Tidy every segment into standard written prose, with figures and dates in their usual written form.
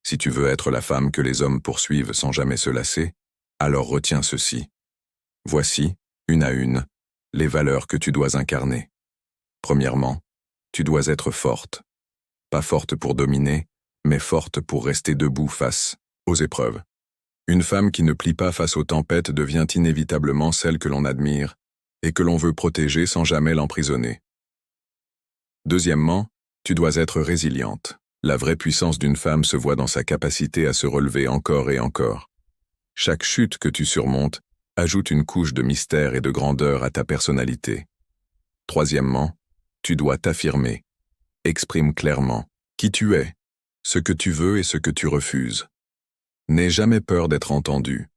Si tu veux être la femme que les hommes poursuivent sans jamais se lasser, alors retiens ceci. Voici, une à une, les valeurs que tu dois incarner. Premièrement, tu dois être forte. Pas forte pour dominer, mais forte pour rester debout face aux épreuves. Une femme qui ne plie pas face aux tempêtes devient inévitablement celle que l'on admire et que l'on veut protéger sans jamais l'emprisonner. Deuxièmement, tu dois être résiliente. La vraie puissance d'une femme se voit dans sa capacité à se relever encore et encore. Chaque chute que tu surmontes ajoute une couche de mystère et de grandeur à ta personnalité. Troisièmement, tu dois t'affirmer. Exprime clairement qui tu es, ce que tu veux et ce que tu refuses. N'aie jamais peur d'être entendu.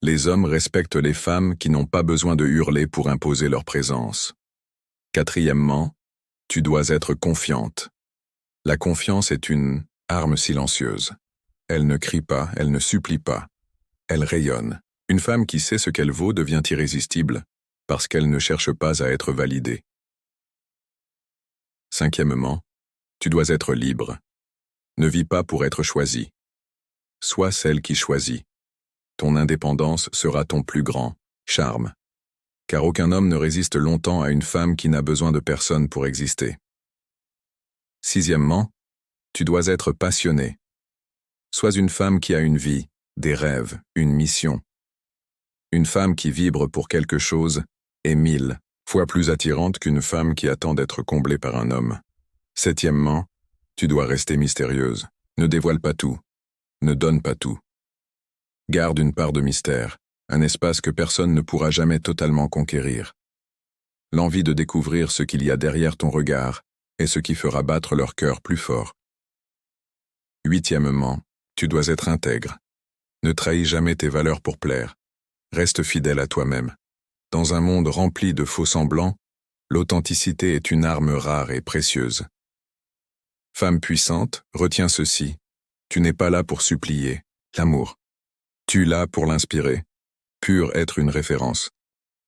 Les hommes respectent les femmes qui n'ont pas besoin de hurler pour imposer leur présence. Quatrièmement, tu dois être confiante. La confiance est une arme silencieuse. Elle ne crie pas, elle ne supplie pas. Elle rayonne. Une femme qui sait ce qu'elle vaut devient irrésistible parce qu'elle ne cherche pas à être validée. Cinquièmement, tu dois être libre. Ne vis pas pour être choisie. Sois celle qui choisit. Ton indépendance sera ton plus grand charme. Car aucun homme ne résiste longtemps à une femme qui n'a besoin de personne pour exister. Sixièmement, tu dois être passionnée. Sois une femme qui a une vie, des rêves, une mission. Une femme qui vibre pour quelque chose est 1000 fois plus attirante qu'une femme qui attend d'être comblée par un homme. Septièmement, tu dois rester mystérieuse. Ne dévoile pas tout. Ne donne pas tout. Garde une part de mystère, un espace que personne ne pourra jamais totalement conquérir. L'envie de découvrir ce qu'il y a derrière ton regard est ce qui fera battre leur cœur plus fort. Huitièmement, tu dois être intègre. Ne trahis jamais tes valeurs pour plaire. Reste fidèle à toi-même. Dans un monde rempli de faux-semblants, l'authenticité est une arme rare et précieuse. Femme puissante, retiens ceci. Tu n'es pas là pour supplier l'amour. Tu es là pour l'inspirer. Pur être une référence.